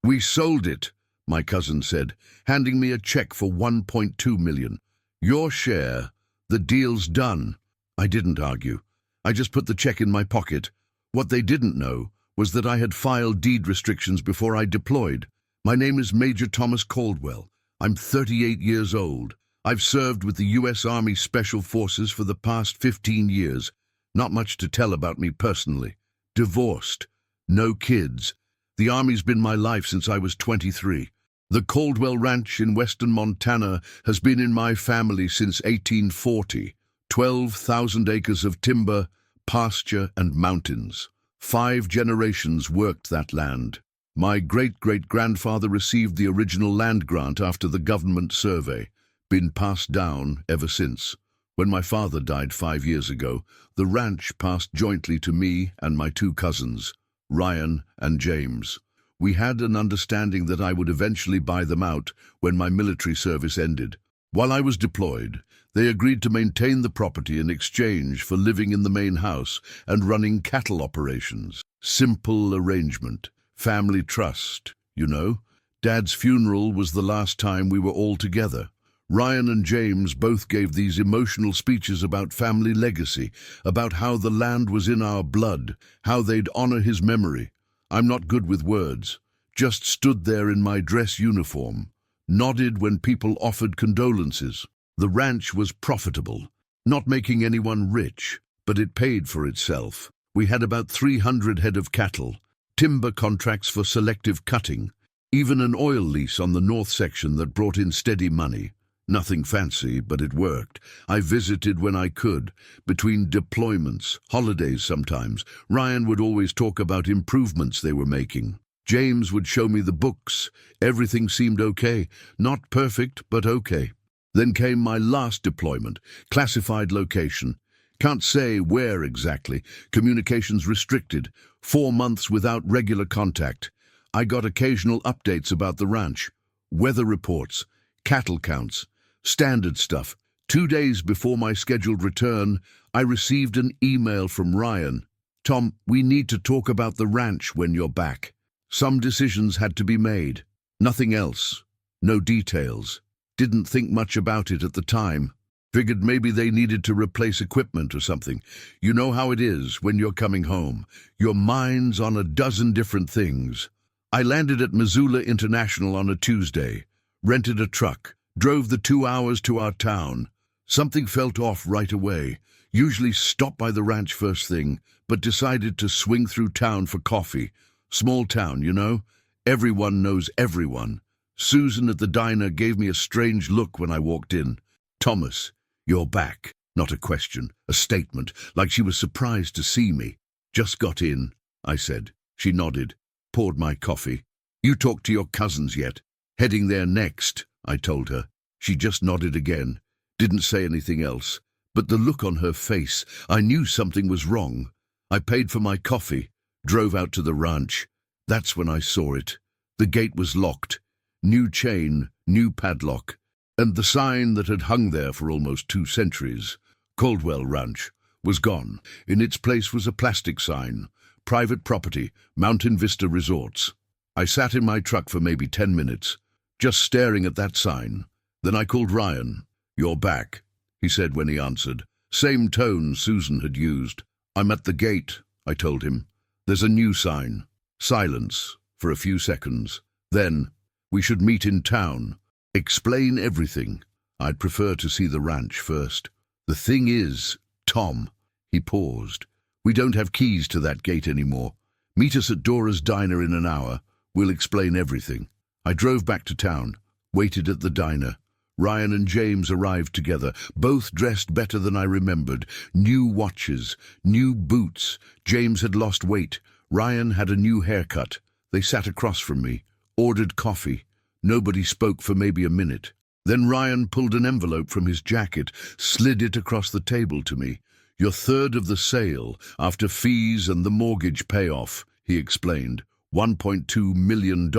"We sold it," my cousin said, handing me a check for $1.2 million. "Your share, the deal's done." I didn't argue. I just put the check in my pocket. What they didn't know was that I had filed deed restrictions before I deployed. My name is Major Thomas Caldwell. I'm 38 years old. I've served with the U.S. Army Special Forces for the past 15 years. Not much to tell about me personally. Divorced. No kids. The Army's been my life since I was 23. The Caldwell Ranch in western Montana has been in my family since 1840. 12,000 acres of timber, pasture, and mountains. 5 generations worked that land. My great-great-grandfather received the original land grant after the government survey. Been passed down ever since. When my father died 5 years ago, the ranch passed jointly to me and my 2 cousins, Ryan and James. We had an understanding that I would eventually buy them out when my military service ended. While I was deployed, they agreed to maintain the property in exchange for living in the main house and running cattle operations. Simple arrangement. Family trust, you know. Dad's funeral was the last time we were all together. Ryan and James both gave these emotional speeches about family legacy, about how the land was in our blood, how they'd honor his memory. I'm not good with words. Just stood there in my dress uniform. Nodded when people offered condolences. The ranch was profitable, not making anyone rich, but it paid for itself. We had about 300 head of cattle, timber contracts for selective cutting, even an oil lease on the north section that brought in steady money. Nothing fancy, but it worked. I visited when I could, between deployments, holidays sometimes. Ryan would always talk about improvements they were making. James would show me the books. Everything seemed okay. Not perfect, but okay. Then came my last deployment, classified location. Can't say where exactly. Communications restricted. 4 months without regular contact. I got occasional updates about the ranch. Weather reports, cattle counts, standard stuff. 2 days before my scheduled return, I received an email from Ryan. "Tom, we need to talk about the ranch when you're back. Some decisions had to be made. Nothing else. No details. Didn't think much about it at the time. Figured maybe they needed to replace equipment or something. You know how it is when you're coming home. Your mind's on a dozen different things." I landed at Missoula International on a Tuesday. Rented a truck. Drove the 2 hours to our town. Something felt off right away. Usually stop by the ranch first thing, but decided to swing through town for coffee. Small town, you know? Everyone knows everyone. Susan at the diner gave me a strange look when I walked in. "Thomas, you're back." Not a question, a statement, like she was surprised to see me. "Just got in," I said. She nodded, poured my coffee. "You talked to your cousins yet?" "Heading there next," I told her. She just nodded again. Didn't say anything else. But the look on her face, I knew something was wrong. I paid for my coffee, drove out to the ranch. That's when I saw it. The gate was locked. New chain, new padlock. And the sign that had hung there for almost 2 centuries, Caldwell Ranch, was gone. In its place was a plastic sign. Private property, Mountain Vista Resorts. I sat in my truck for maybe 10 minutes, just staring at that sign. Then I called Ryan. "You're back," he said when he answered. Same tone Susan had used. "I'm at the gate," I told him. "There's a new sign." Silence for a few seconds. Then, "We should meet in town. Explain everything. I'd prefer to see the ranch first." "The thing is, Tom," he paused, "we don't have keys to that gate anymore. Meet us at Dora's Diner in an hour. We'll explain everything." I drove back to town, waited at the diner. Ryan and James arrived together, both dressed better than I remembered. New watches, new boots. James had lost weight. Ryan had a new haircut. They sat across from me, ordered coffee. Nobody spoke for maybe a minute. Then Ryan pulled an envelope from his jacket, slid it across the table to me. "Your third of the sale, after fees and the mortgage payoff," he explained. $1.2 million.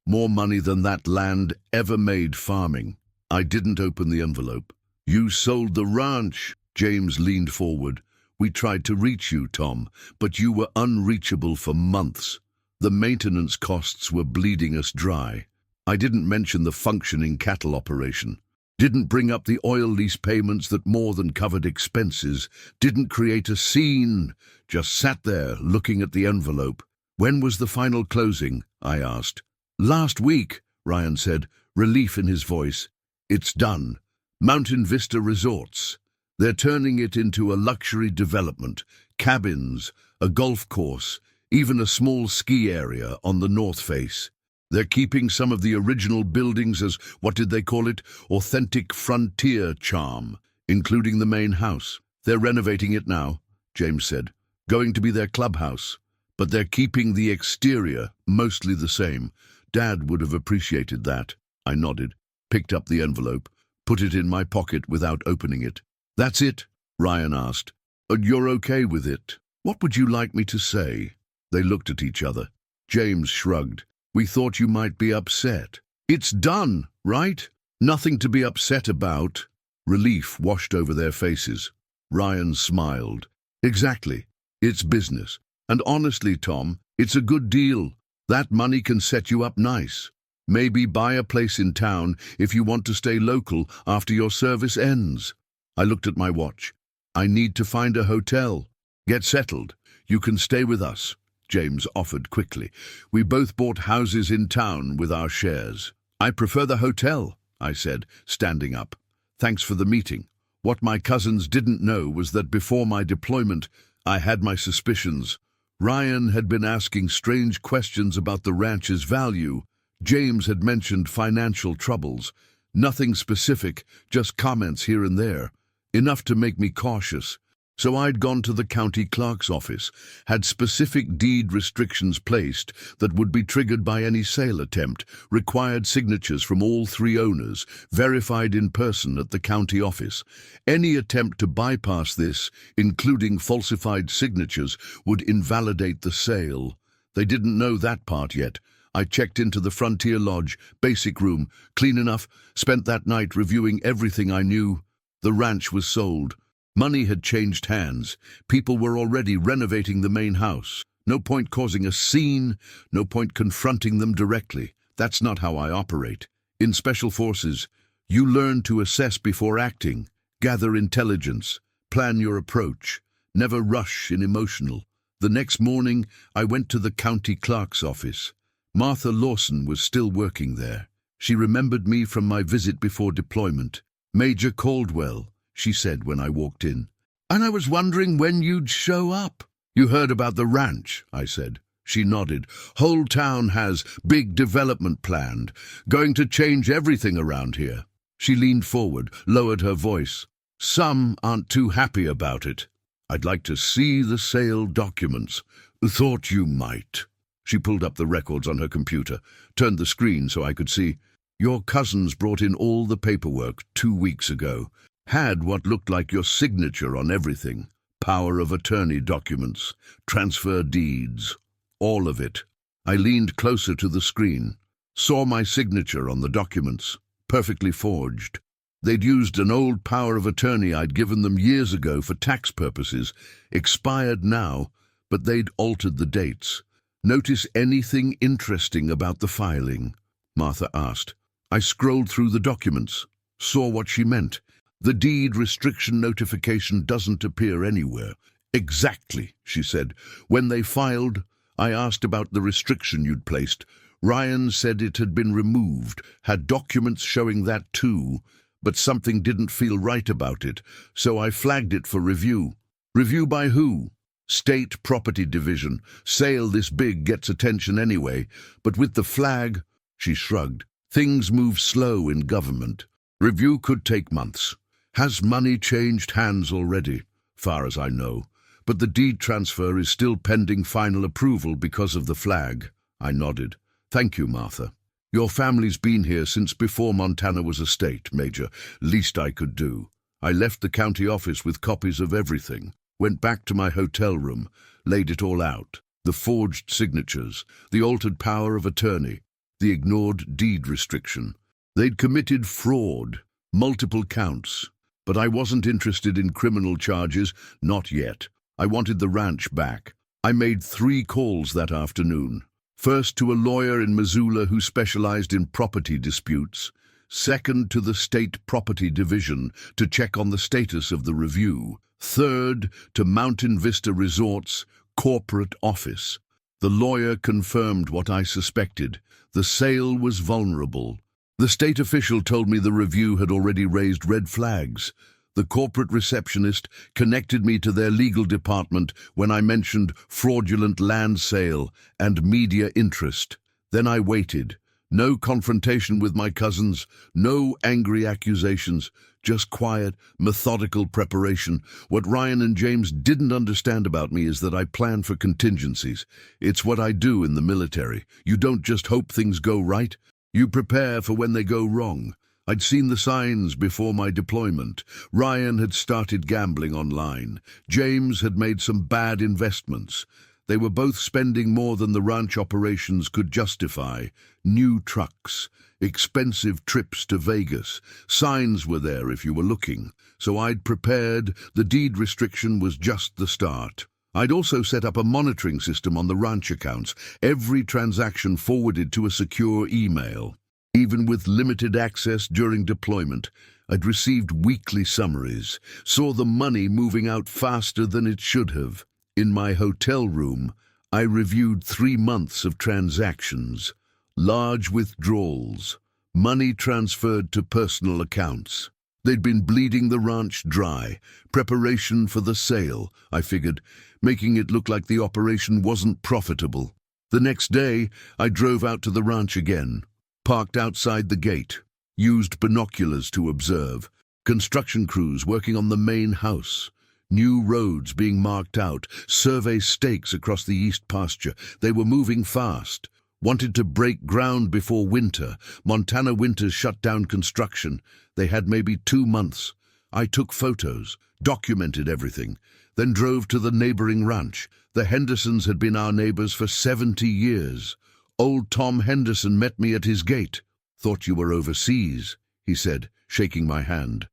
More money than that land ever made farming. I didn't open the envelope. "You sold the ranch." James leaned forward. "We tried to reach you, Tom, but you were unreachable for months." The maintenance costs were bleeding us dry. I didn't mention the functioning cattle operation. Didn't bring up the oil lease payments that more than covered expenses. Didn't create a scene. Just sat there looking at the envelope. When was the final closing? I asked. Last week, Ryan said, relief in his voice. It's done. Mountain Vista Resorts. They're turning it into a luxury development. Cabins, a golf course, even a small ski area on the north face. They're keeping some of the original buildings as, what did they call it, authentic frontier charm, including the main house. They're renovating it now, James said. Going to be their clubhouse. But they're keeping the exterior mostly the same. Dad would have appreciated that. I nodded, picked up the envelope, put it in my pocket without opening it. That's it? Ryan asked. You're okay with it? What would you like me to say? They looked at each other. James shrugged. We thought you might be upset. It's done, right? Nothing to be upset about. Relief washed over their faces. Ryan smiled. Exactly. It's business. And honestly, Tom, it's a good deal. That money can set you up nice. Maybe buy a place in town if you want to stay local after your service ends. I looked at my watch. I need to find a hotel. Get settled. You can stay with us, James offered quickly. We both bought houses in town with our shares. I prefer the hotel, I said, standing up. Thanks for the meeting. What my cousins didn't know was that before my deployment, I had my suspicions. Ryan had been asking strange questions about the ranch's value. James had mentioned financial troubles. Nothing specific, just comments here and there. Enough to make me cautious. So I'd gone to the county clerk's office, had specific deed restrictions placed that would be triggered by any sale attempt, required signatures from all three owners, verified in person at the county office. Any attempt to bypass this, including falsified signatures, would invalidate the sale. They didn't know that part yet. I checked into the Frontier Lodge, basic room, clean enough, spent that night reviewing everything I knew. The ranch was sold. Money had changed hands. People were already renovating the main house. No point causing a scene, no point confronting them directly. That's not how I operate. In Special Forces, you learn to assess before acting, gather intelligence, plan your approach, never rush in emotional. The next morning, I went to the county clerk's office. Martha Lawson was still working there. She remembered me from my visit before deployment. Major Caldwell, she said when I walked in. And I was wondering when you'd show up. You heard about the ranch, I said. She nodded. Whole town has big development planned, going to change everything around here. She leaned forward, lowered her voice. Some aren't too happy about it. I'd like to see the sale documents. Thought you might. She pulled up the records on her computer, turned the screen so I could see. Your cousins brought in all the paperwork 2 weeks ago. Had what looked like your signature on everything. Power of attorney documents, transfer deeds, all of it. I leaned closer to the screen, saw my signature on the documents, perfectly forged. They'd used an old power of attorney I'd given them years ago for tax purposes, expired now, but they'd altered the dates. Notice anything interesting about the filing? Martha asked. I scrolled through the documents, saw what she meant. The deed restriction notification doesn't appear anywhere. Exactly, she said. When they filed, I asked about the restriction you'd placed. Ryan said it had been removed, had documents showing that too, but something didn't feel right about it, so I flagged it for review. Review by who? State Property Division. Sale this big gets attention anyway, but with the flag, she shrugged. Things move slow in government. Review could take months. Has money changed hands already? Far as I know. But the deed transfer is still pending final approval because of the flag. I nodded. Thank you, Martha. Your family's been here since before Montana was a state, Major. Least I could do. I left the county office with copies of everything. Went back to my hotel room, laid it all out. The forged signatures, the altered power of attorney, the ignored deed restriction. They'd committed fraud, multiple counts. But I wasn't interested in criminal charges, not yet. I wanted the ranch back. I made 3 calls that afternoon. First to a lawyer in Missoula who specialized in property disputes. Second to the State Property Division to check on the status of the review. Third to Mountain Vista Resorts corporate office. The lawyer confirmed what I suspected. The sale was vulnerable. The state official told me the review had already raised red flags. The corporate receptionist connected me to their legal department when I mentioned fraudulent land sale and media interest. Then I waited. No confrontation with my cousins, no angry accusations, just quiet, methodical preparation. What Ryan and James didn't understand about me is that I plan for contingencies. It's what I do in the military. You don't just hope things go right. You prepare for when they go wrong. I'd seen the signs before my deployment. Ryan had started gambling online. James had made some bad investments. They were both spending more than the ranch operations could justify. New trucks, expensive trips to Vegas. Signs were there if you were looking. So I'd prepared. The deed restriction was just the start. I'd also set up a monitoring system on the ranch accounts. Every transaction forwarded to a secure email. Even with limited access during deployment, I'd received weekly summaries, saw the money moving out faster than it should have. In my hotel room, I reviewed 3 months of transactions, large withdrawals, money transferred to personal accounts. They'd been bleeding the ranch dry, preparation for the sale, I figured, making it look like the operation wasn't profitable. The next day, I drove out to the ranch again. Parked outside the gate, used binoculars to observe, construction crews working on the main house, new roads being marked out, survey stakes across the east pasture. They were moving fast, wanted to break ground before winter. Montana winters shut down construction. They had maybe 2 months. I took photos, documented everything, then drove to the neighboring ranch. The Hendersons had been our neighbors for 70 years. Old Tom Henderson met me at his gate. "Thought you were overseas," he said, shaking my hand.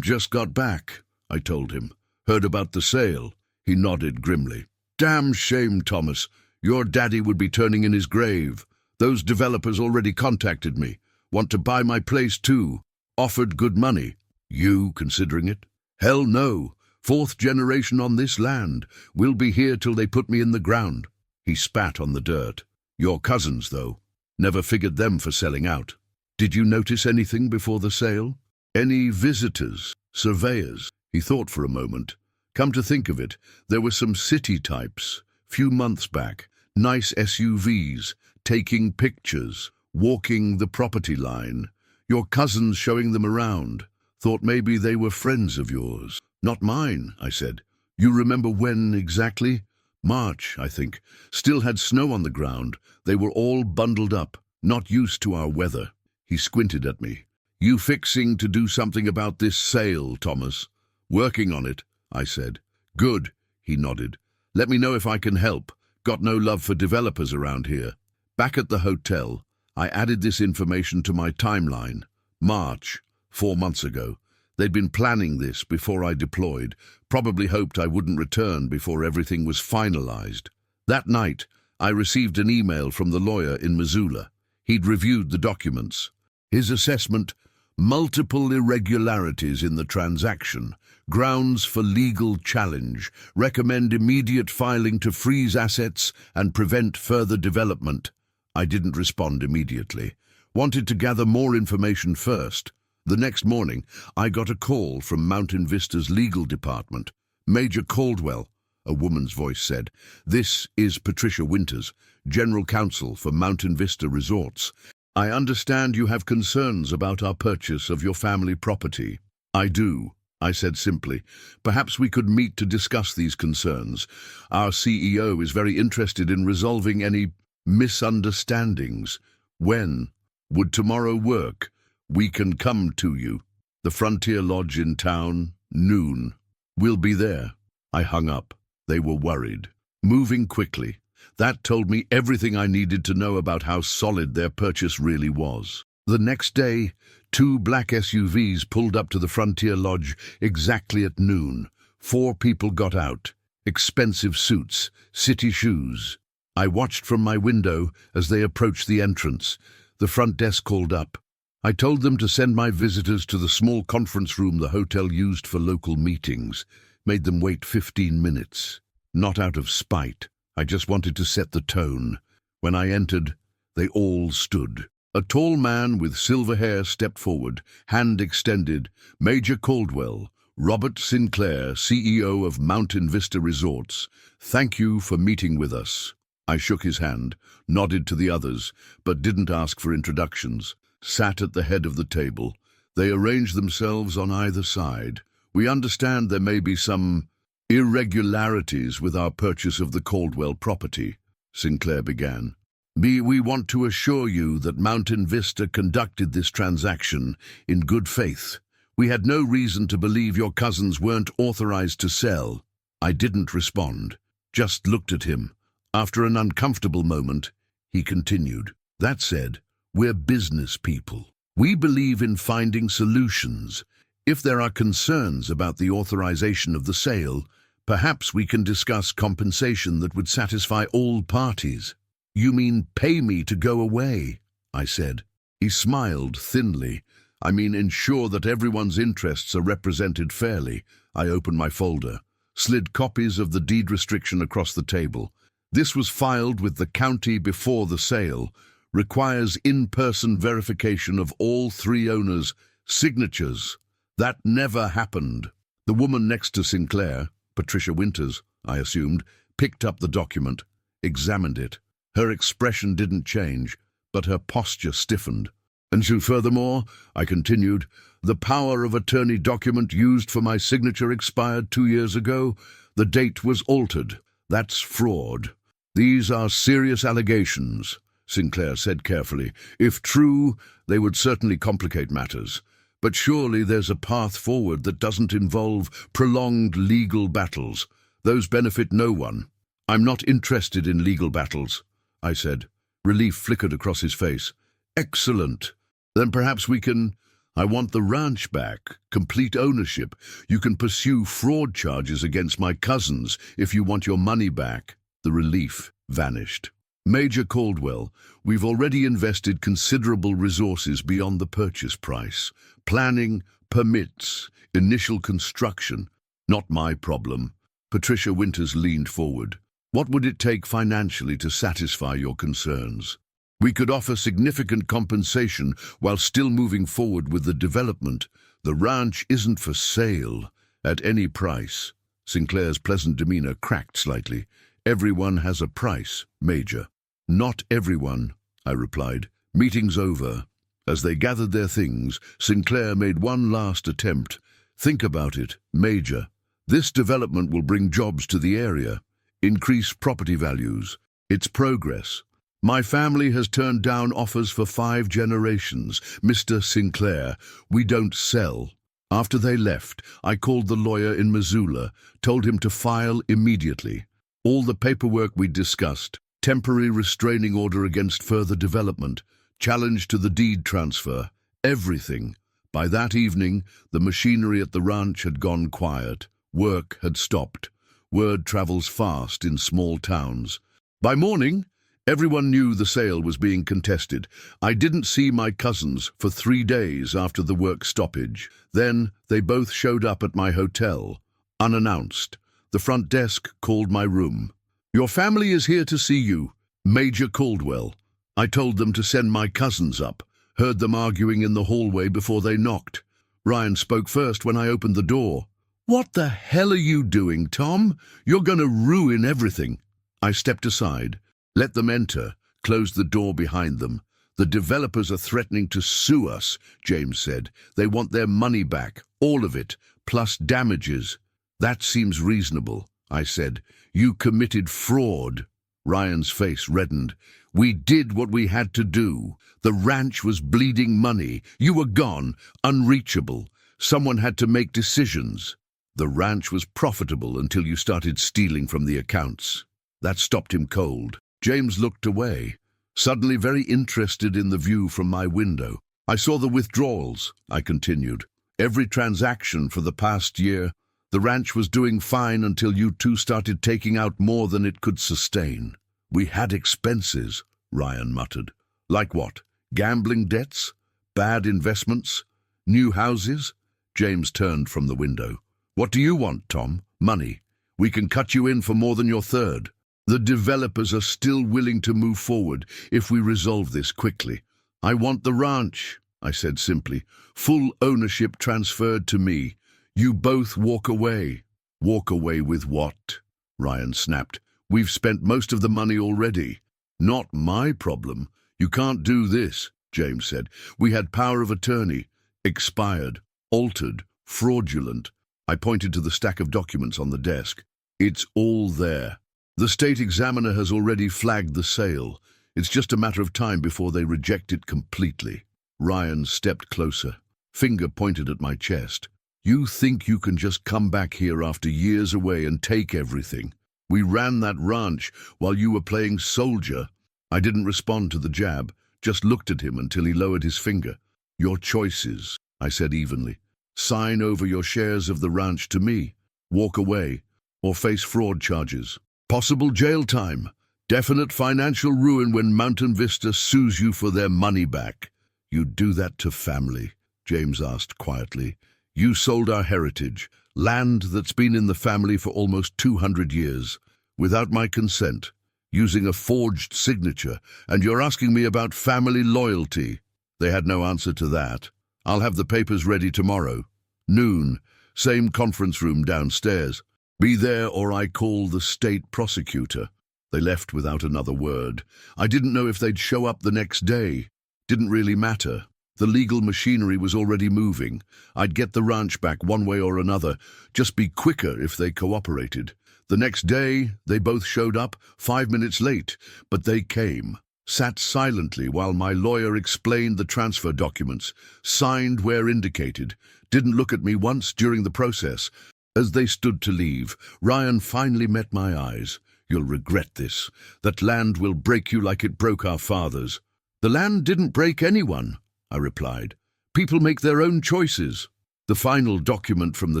"Just got back," I told him. "Heard about the sale." He nodded grimly. "Damn shame, Thomas. Your daddy would be turning in his grave. Those developers already contacted me. Want to buy my place too. Offered good money. You considering it?" "Hell no. 4th generation on this land. We'll be here till they put me in the ground." He spat on the dirt. "Your cousins, though. Never figured them for selling out. Did you notice anything before the sale? Any visitors, surveyors?" He thought for a moment. "Come to think of it, there were some city types, few months back, nice SUVs, taking pictures, walking the property line. Your cousins showing them around. Thought maybe they were friends of yours." "Not mine," I said. "You remember when exactly?" "March, I think. Still had snow on the ground. They were all bundled up, not used to our weather." He squinted at me. "You fixing to do something about this sale, Thomas?" "Working on it," I said. "Good," he nodded. "Let me know if I can help. Got no love for developers around here." Back at the hotel, I added this information to my timeline. March, 4 months ago. They'd been planning this before I deployed, probably hoped I wouldn't return before everything was finalized. That night, I received an email from the lawyer in Missoula. He'd reviewed the documents. His assessment: multiple irregularities in the transaction, grounds for legal challenge, recommend immediate filing to freeze assets and prevent further development. I didn't respond immediately. Wanted to gather more information first. The next morning, I got a call from Mountain Vista's legal department. "Major Caldwell," a woman's voice said. "This is Patricia Winters, General Counsel for Mountain Vista Resorts. I understand you have concerns about our purchase of your family property." "I do," I said simply. "Perhaps we could meet to discuss these concerns. Our CEO is very interested in resolving any misunderstandings. When? Would tomorrow work? We can come to you. The Frontier Lodge in town, noon. We'll be there." I hung up. They were worried. Moving quickly. That told me everything I needed to know about how solid their purchase really was. The next day, 2 black SUVs pulled up to the Frontier Lodge exactly at noon. 4 people got out. Expensive suits, city shoes. I watched from my window as they approached the entrance. The front desk called up. I told them to send my visitors to the small conference room the hotel used for local meetings. Made them wait 15 minutes. Not out of spite. I just wanted to set the tone. When I entered, they all stood. A tall man with silver hair stepped forward, hand extended. Major Caldwell, Robert Sinclair, CEO of Mountain Vista Resorts. Thank you for meeting with us. I shook his hand, nodded to the others, but didn't ask for introductions. Sat at the head of the table. They arranged themselves on either side. We understand there may be some irregularities with our purchase of the Caldwell property, Sinclair began. We want to assure you that Mountain Vista conducted this transaction in good faith. We had no reason to believe your cousins weren't authorized to sell. I didn't respond, just looked at him. After an uncomfortable moment, he continued. That said, we're business people. We believe in finding solutions. If there are concerns about the authorization of the sale, perhaps we can discuss compensation that would satisfy all parties. You mean pay me to go away? I said. He smiled thinly. I mean ensure that everyone's interests are represented fairly. I opened my folder, slid copies of the deed restriction across the table. This was filed with the county before the sale. Requires in-person verification of all 3 owners' signatures. That never happened. The woman next to Sinclair, Patricia Winters, I assumed, picked up the document, examined it. Her expression didn't change, but her posture stiffened. And so furthermore, I continued, the power of attorney document used for my signature expired 2 years ago. The date was altered. That's fraud. These are serious allegations, Sinclair said carefully. If true, they would certainly complicate matters. But surely there's a path forward that doesn't involve prolonged legal battles. Those benefit no one. I'm not interested in legal battles, I said. Relief flickered across his face. Excellent. Then perhaps we can... I want the ranch back, complete ownership. You can pursue fraud charges against my cousins if you want your money back. The relief vanished. Major Caldwell, we've already invested considerable resources beyond the purchase price. Planning, permits, initial construction. Not my problem. Patricia Winters leaned forward. What would it take financially to satisfy your concerns? We could offer significant compensation while still moving forward with the development. The ranch isn't for sale at any price. Sinclair's pleasant demeanor cracked slightly. Everyone has a price, Major. Not everyone, I replied. Meeting's over. As they gathered their things, Sinclair made one last attempt. Think about it, Major. This development will bring jobs to the area, increase property values. It's progress. My family has turned down offers for 5 generations. Mr. Sinclair, we don't sell. After they left, I called the lawyer in Missoula, told him to file immediately. All the paperwork we discussed, temporary restraining order against further development, challenge to the deed transfer, everything. By that evening, the machinery at the ranch had gone quiet. Work had stopped. Word travels fast in small towns. By morning, everyone knew the sale was being contested. I didn't see my cousins for 3 days after the work stoppage. Then they both showed up at my hotel, unannounced. The front desk called my room. Your family is here to see you, Major Caldwell. I told them to send my cousins up, heard them arguing in the hallway before they knocked. Ryan spoke first when I opened the door. What the hell are you doing, Tom? You're going to ruin everything. I stepped aside. Let them enter, closed the door behind them. The developers are threatening to sue us, James said. They want their money back, all of it, plus damages. That seems reasonable, I said. You committed fraud. Ryan's face reddened. We did what we had to do. The ranch was bleeding money. You were gone, unreachable. Someone had to make decisions. The ranch was profitable until you started stealing from the accounts. That stopped him cold. James looked away, suddenly very interested in the view from my window. I saw the withdrawals, I continued. Every transaction for the past year. The ranch was doing fine until you two started taking out more than it could sustain. We had expenses, Ryan muttered. Like what? Gambling debts? Bad investments? New houses? James turned from the window. What do you want, Tom? Money. We can cut you in for more than your third. The developers are still willing to move forward if we resolve this quickly. I want the ranch, I said simply. Full ownership transferred to me. You both walk away. Walk away with what? Ryan snapped. We've spent most of the money already. Not my problem. You can't do this, James said. We had power of attorney. Expired. Altered. Fraudulent. I pointed to the stack of documents on the desk. It's all there. The state examiner has already flagged the sale. It's just a matter of time before they reject it completely. Ryan stepped closer. Finger pointed at my chest. You think you can just come back here after years away and take everything? We ran that ranch while you were playing soldier. I didn't respond to the jab, just looked at him until he lowered his finger. Your choices, I said evenly. Sign over your shares of the ranch to me, walk away, or face fraud charges. Possible jail time. Definite financial ruin when Mountain Vista sues you for their money back. You'd do that to family, James asked quietly. You sold our heritage, land that's been in the family for almost 200 years, without my consent, using a forged signature, and you're asking me about family loyalty. They had no answer to that. I'll have the papers ready tomorrow. Noon, same conference room downstairs. Be there or I call the state prosecutor. They left without another word. I didn't know if they'd show up the next day. Didn't really matter. The legal machinery was already moving. I'd get the ranch back one way or another. Just be quicker if they cooperated. The next day, they both showed up, 5 minutes late, but they came. Sat silently while my lawyer explained the transfer documents, signed where indicated, didn't look at me once during the process. As they stood to leave, Ryan finally met my eyes. You'll regret this. That land will break you like it broke our fathers. The land didn't break anyone, I replied. People make their own choices. The final document from the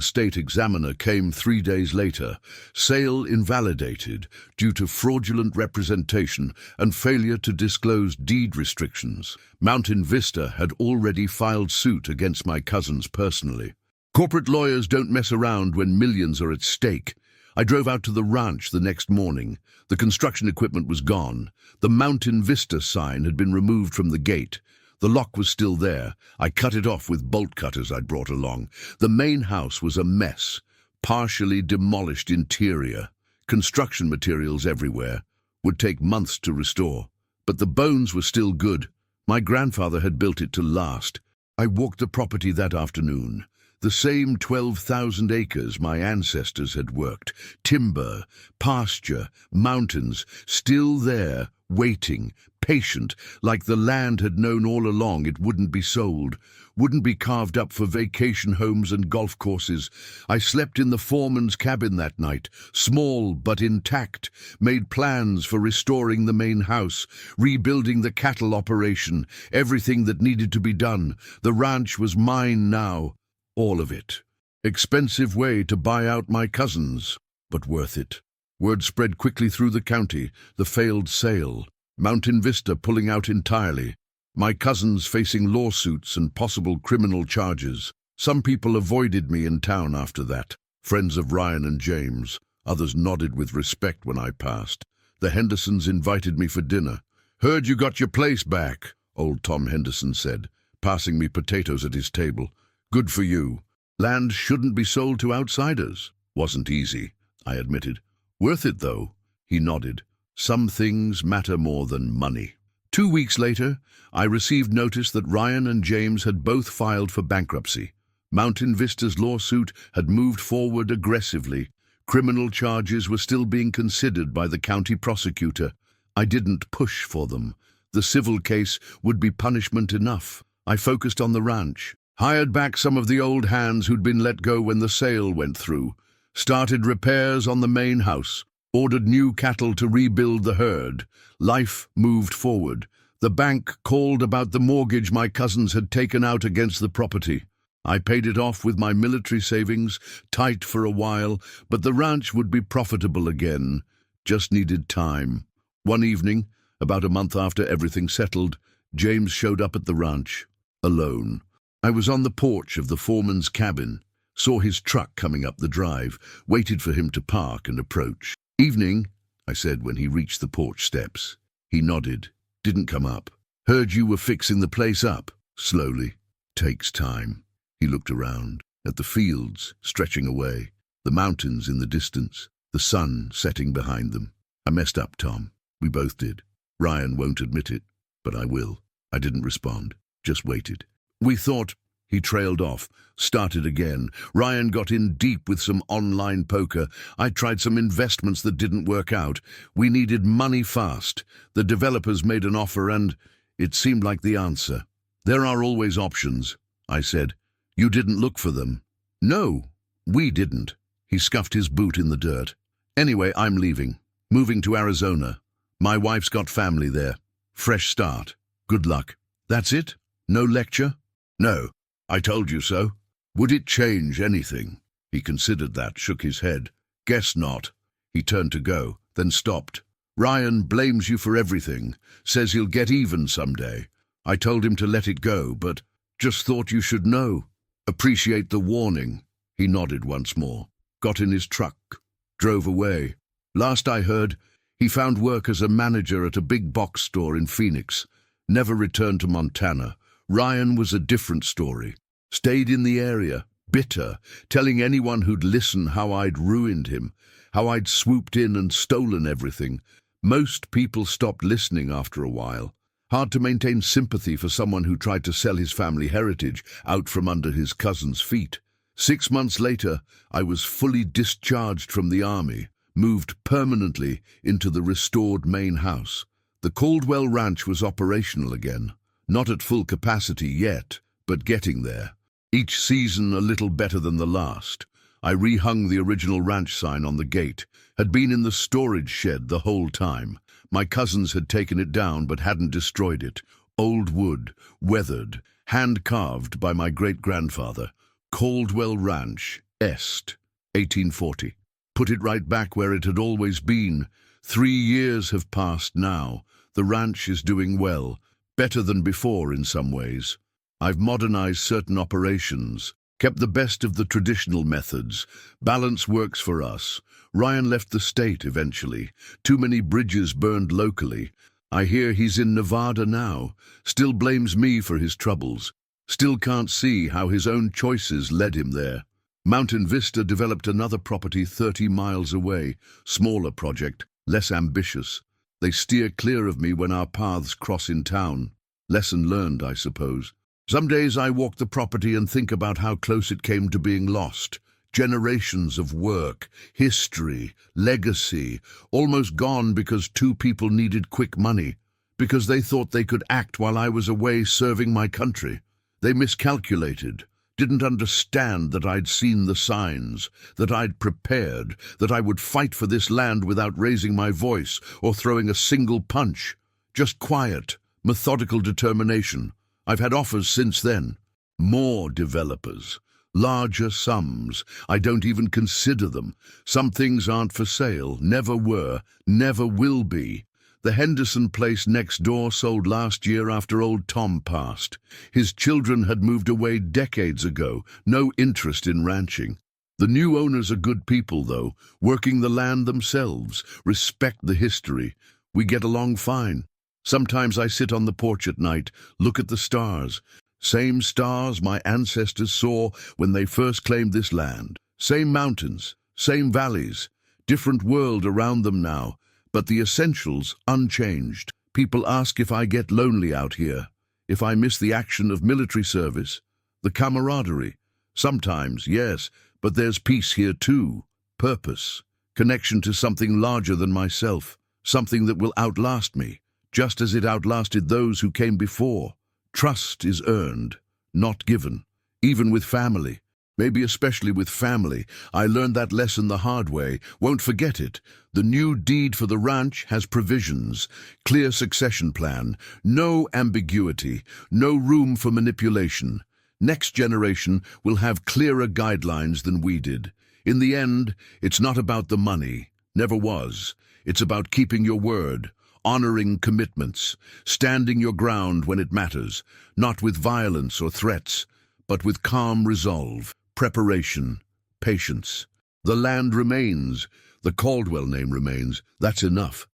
state examiner came 3 days later. Sale invalidated due to fraudulent representation and failure to disclose deed restrictions. Mountain Vista had already filed suit against my cousins personally. Corporate lawyers don't mess around when millions are at stake. I drove out to the ranch the next morning. The construction equipment was gone. The Mountain Vista sign had been removed from the gate. The lock was still there. I cut it off with bolt cutters I'd brought along. The main house was a mess. Partially demolished interior. Construction materials everywhere. Would take months to restore. But the bones were still good. My grandfather had built it to last. I walked the property that afternoon. The same 12,000 acres my ancestors had worked. Timber, pasture, mountains, still there, waiting, patient, like the land had known all along it wouldn't be sold, wouldn't be carved up for vacation homes and golf courses. I slept in the foreman's cabin that night, small but intact, made plans for restoring the main house, rebuilding the cattle operation, everything that needed to be done. The ranch was mine now. All of it. Expensive way to buy out my cousins, but worth it. Word spread quickly through the county, the failed sale. Mountain Vista pulling out entirely. My cousins facing lawsuits and possible criminal charges. Some people avoided me in town after that. Friends of Ryan and James. Others nodded with respect when I passed. The Hendersons invited me for dinner. Heard you got your place back, old Tom Henderson said, passing me potatoes at his table. Good for you. Land shouldn't be sold to outsiders. Wasn't easy, I admitted. Worth it, though, he nodded. Some things matter more than money. 2 weeks later, I received notice that Ryan and James had both filed for bankruptcy. Mountain Vista's lawsuit had moved forward aggressively. Criminal charges were still being considered by the county prosecutor. I didn't push for them. The civil case would be punishment enough. I focused on the ranch. Hired back some of the old hands who'd been let go when the sale went through. Started repairs on the main house. Ordered new cattle to rebuild the herd. Life moved forward. The bank called about the mortgage my cousins had taken out against the property. I paid it off with my military savings, tight for a while, but the ranch would be profitable again. Just needed time. One evening, about a month after everything settled, James showed up at the ranch, alone. I was on the porch of the foreman's cabin, saw his truck coming up the drive, waited for him to park and approach. "Evening," I said when he reached the porch steps. He nodded, didn't come up. "Heard you were fixing the place up." Slowly. "Takes time." He looked around, at the fields stretching away, the mountains in the distance, the sun setting behind them. "I messed up, Tom. We both did. Ryan won't admit it, but I will." I didn't respond, just waited. "We thought—" He trailed off, started again. "Ryan got in deep with some online poker. I tried some investments that didn't work out. We needed money fast. The developers made an offer and it seemed like the answer." "There are always options," I said. "You didn't look for them." "No, we didn't." He scuffed his boot in the dirt. "Anyway, I'm leaving. Moving to Arizona. My wife's got family there. Fresh start. Good luck." "That's it? No lecture?" "No. I told you so." "Would it change anything?" He considered that, shook his head. "Guess not." He turned to go, then stopped. "Ryan blames you for everything, says he'll get even someday. I told him to let it go, but just thought you should know. Appreciate the warning." He nodded once more, got in his truck, drove away. Last I heard, he found work as a manager at a big box store in Phoenix. Never returned to Montana. Ryan was a different story. Stayed in the area, bitter, telling anyone who'd listen how I'd ruined him, how I'd swooped in and stolen everything. Most people stopped listening after a while. Hard to maintain sympathy for someone who tried to sell his family heritage out from under his cousin's feet. 6 months later, I was fully discharged from the army, moved permanently into the restored main house. The Caldwell Ranch was operational again. Not at full capacity yet, but getting there. Each season a little better than the last. I rehung the original ranch sign on the gate. Had been in the storage shed the whole time. My cousins had taken it down but hadn't destroyed it. Old wood, weathered, hand-carved by my great-grandfather. Caldwell Ranch, Est, 1840. Put it right back where it had always been. 3 years have passed now. The ranch is doing well. Better than before in some ways. I've modernized certain operations, kept the best of the traditional methods. Balance works for us. Ryan left the state eventually. Too many bridges burned locally. I hear he's in Nevada now. Still blames me for his troubles. Still can't see how his own choices led him there. Mountain Vista developed another property 30 miles away. Smaller project, less ambitious. They steer clear of me when our paths cross in town. Lesson learned, I suppose. Some days I walk the property and think about how close it came to being lost. Generations of work, history, legacy, almost gone because 2 people needed quick money, because they thought they could act while I was away serving my country. They miscalculated. Didn't understand that I'd seen the signs, that I'd prepared, that I would fight for this land without raising my voice or throwing a single punch. Just quiet, methodical determination. I've had offers since then. More developers. Larger sums. I don't even consider them. Some things aren't for sale, never were, never will be. The Henderson place next door sold last year after old Tom passed. His children had moved away decades ago, no interest in ranching. The new owners are good people, though, working the land themselves, respect the history. We get along fine. Sometimes I sit on the porch at night, look at the stars. Same stars my ancestors saw when they first claimed this land. Same mountains, same valleys, different world around them now. But the essentials unchanged. People ask if I get lonely out here, if I miss the action of military service, the camaraderie. Sometimes, yes, but there's peace here too. Purpose, connection to something larger than myself, something that will outlast me, just as it outlasted those who came before. Trust is earned, not given, even with family. Maybe especially with family. I learned that lesson the hard way. Won't forget it. The new deed for the ranch has provisions. Clear succession plan. No ambiguity. No room for manipulation. Next generation will have clearer guidelines than we did. In the end, it's not about the money. Never was. It's about keeping your word. honoring commitments, standing your ground when it matters, not with violence or threats, but with calm resolve, preparation, patience. The land remains, the Caldwell name remains. That's enough.